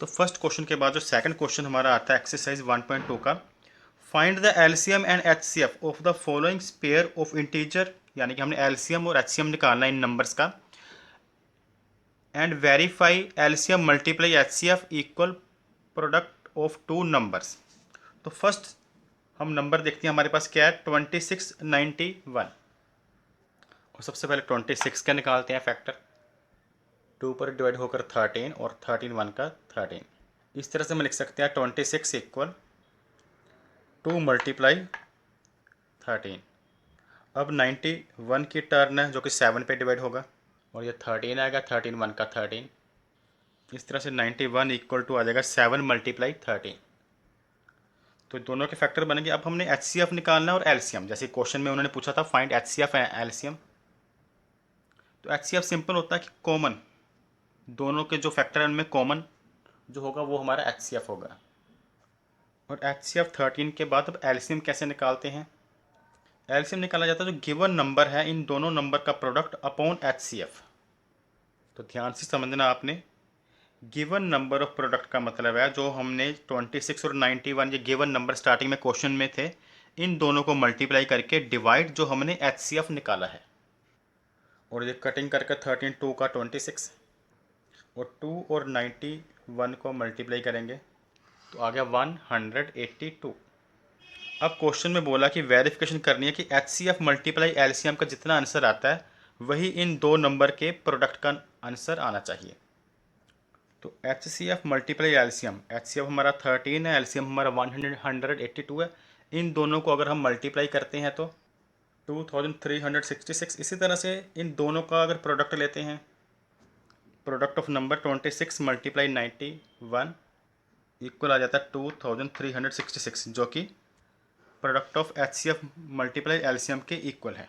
तो first question के बाद जो सेकंड क्वेश्चन हमारा आता है एक्सरसाइज 1.2 का, find the LCM and HCF of the following pair of integer, यानी कि हमने एलसीएम और एचसीएम निकालना है इन नंबर्स का, and verify LCM multiply HCF equal product of two numbers. तो फर्स्ट हम नंबर देखते हैं, हमारे पास क्या है 2691, और सबसे पहले 26 का निकालते हैं फैक्टर। 2 पर डिवाइड होकर 13 और 13 1 का 13। इस तरह से हम लिख सकते हैं 26 इक्वल 2 मल्टीप्लाई 13। अब 91 की टर्न है जो कि 7 पे डिवाइड होगा, और ये 13 आएगा, 13 1 का 13। इस तरह से 91 इक्वल टू आ जाएगा 7 मल्टीप्लाई 13। तो दोनों के फैक्टर बनेंगे। अब हमने एचसीएफ निकालना है और एलसीएम, जैसे क्वेश्चन में उन्होंने पूछा था फाइंड एचसीएफ एंड एलसीएम। तो एचसीएफ सिंपल होता है कि कॉमन, दोनों के जो फैक्टर है उनमें कॉमन जो होगा वो हमारा एचसीएफ होगा। और एचसीएफ 13 के बाद अब एलसीएम कैसे निकालते हैं? एलसीएम निकाला जाता है जो गिवन नंबर है इन दोनों नंबर का प्रोडक्ट अपॉन एचसीएफ। तो ध्यान से समझना आपने, गिवन नंबर ऑफ प्रोडक्ट का मतलब है जो हमने 26 और 91 ये गिवन नंबर स्टार्टिंग में क्वेश्चन में थे, इन दोनों को मल्टीप्लाई करके डिवाइड जो हमने एचसीएफ निकाला है। और ये कटिंग करके 13 2 का 26 और 2 और 91 को मल्टीप्लाई करेंगे तो आ गया 182। अब क्वेश्चन में बोला कि वेरिफिकेशन करनी है कि एचसीएफ मल्टीप्लाई एलसीएम का जितना आंसर आता है वही इन दो नंबर के प्रोडक्ट का आंसर आना चाहिए। तो H C F multiply LCM, H C F हमारा 13 है, एलसीएम हमारा 182 है। इन दोनों को अगर हम मल्टीप्लाई करते हैं तो 2366। इसी तरह से इन दोनों का अगर प्रोडक्ट लेते हैं, product of number 26 multiply 91 equal आ जाता है 2366, जो कि product of H C F multiply LCM के इक्वल है।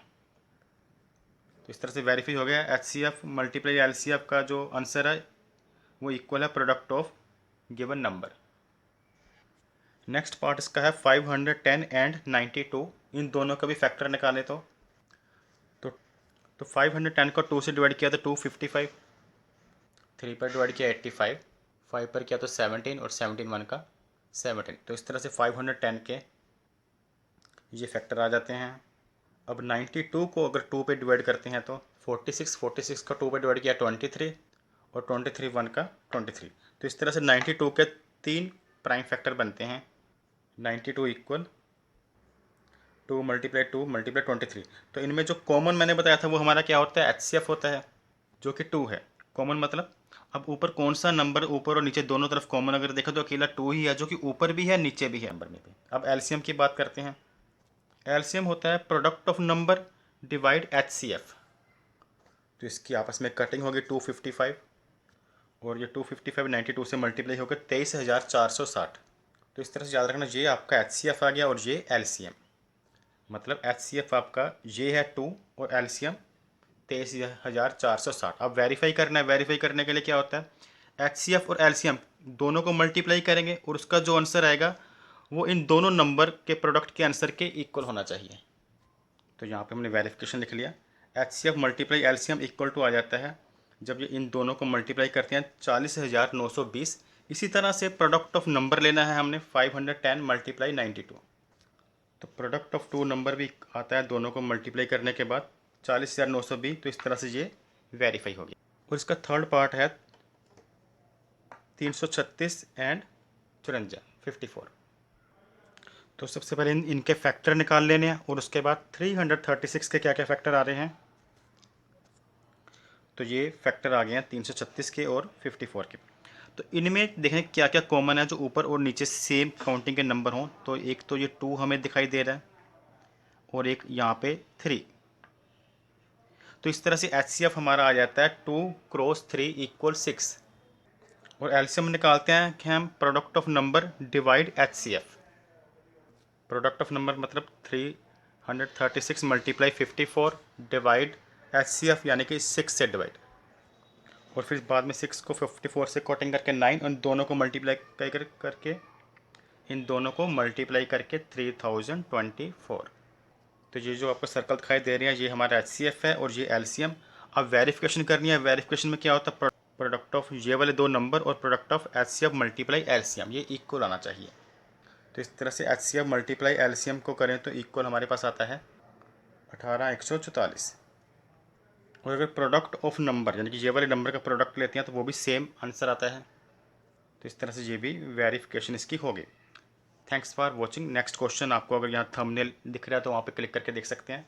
तो इस तरह से वेरीफाई हो गया, H C F multiply LCF का जो आंसर है वो इक्वल है product of given number. Next part इसका है 510 एंड 92, इन दोनों का भी फैक्टर निकालें तो 510 को 2 से डिवाइड किया तो 255, 3 पर डिवाइड किया 85, 5 पर किया तो 17 और 17 1 का 17। तो इस तरह से 510 के ये फैक्टर आ जाते हैं। अब 92 को अगर 2 पे डिवाइड करते हैं तो 46 का 2 पे डिवाइड किया 23 और 23 1 का 23। तो इस तरह से 92 के 3 प्राइम फैक्टर बनते हैं। 92 इक्वल 2 मल्टीप्लाई 2 मल्टीप्लाई 23। तो इनमें जो कॉमन मैंने बताया था वो हमारा क्या होता है, एचसीएफ होता है, जो कि 2 है। कॉमन मतलब अब ऊपर कौन सा नंबर, ऊपर और नीचे दोनों तरफ कॉमन अगर देखो तो अकेला 2 ही है, जो कि ऊपर भी है नीचे भी है नंबर में भी। अब एलसीएम की बात करते हैं। एलसीएम होता है product of number divide HCF. तो इसकी आपस में कटिंग होगी 255, और ये 255 92 से मल्टीप्लाई होकर 23,460। तो इस तरह से याद रखना, ये आपका एचसीएफ आ गया और ये एलसीएम। मतलब एचसीएफ आपका ये है 2 और एलसीएम 23,460। अब वेरीफाई करना है, वेरीफाई करने के लिए क्या होता है, एचसीएफ और एलसीएम दोनों को मल्टीप्लाई करेंगे और उसका जो आंसर आएगा वो इन दोनों नंबर के प्रोडक्ट के आंसर के इक्वल होना चाहिए। तो यहाँ पे हमने वेरिफिकेशन लिख लिया, HCF multiply LCM equal to आ जाता है जब ये इन दोनों को मल्टीप्लाई करते हैं 40,920। इसी तरह से प्रोडक्ट ऑफ नंबर लेना है हमने 510 मल्टीप्लाई 92। तो प्रोडक्ट ऑफ टू नंबर भी आता है दोनों को मल्टीप्लाई करने के बाद 40,920। तो इस तरह से ये वेरीफाई हो गया। और इसका थर्ड पार्ट है 336 एंड 54 54। तो सबसे पहले इनके फैक्टर निकाल लेने हैं और उसके बाद 336 के क्या क्या फैक्टर आ रहे हैं। तो ये फैक्टर आ गए हैं 336 के और 54 के। तो इनमें देखें क्या क्या कॉमन है, जो ऊपर और नीचे सेम काउंटिंग के नंबर हों। तो एक तो ये 2 हमें दिखाई दे रहा है और एक यहाँ पे 3। तो इस तरह से एचसीएफ हमारा आ जाता है 2 क्रॉस 3 इक्वल 6। और एलसीएम निकालते हैं कि हम product of number divide HCF. Product of number मतलब 336 मल्टीप्लाई 54 डिवाइड एचसीएफ यानी कि 6 से डिवाइड, और फिर बाद में 6 को 54 से कटिंग करके 9, उन दोनों को मल्टीप्लाई करके इन दोनों को मल्टीप्लाई करके 3024। तो तो ये जो आपको सर्कल दिखाई दे रहे हैं ये हमारा HCF है और ये LCM। अब वेरिफिकेशन करनी है। वेरिफिकेशन में क्या होता है, प्रोडक्ट ऑफ ये वाले दो नंबर और product of HCF multiply LCM ये इक्वल आना चाहिए। तो इस तरह से HCF मल्टीप्लाई LCM को करें तो इक्वल हमारे पास आता है 18,144। और अगर प्रोडक्ट ऑफ नंबर यानी कि ये वाले नंबर का प्रोडक्ट लेते हैं तो वो भी सेम आंसर आता है। तो इस तरह से ये भी वेरिफिकेशन इसकी होगी। Thanks for watching. Next question आपको अगर यहाँ थंबनेल दिख रहा है तो वहाँ पे क्लिक करके देख सकते हैं।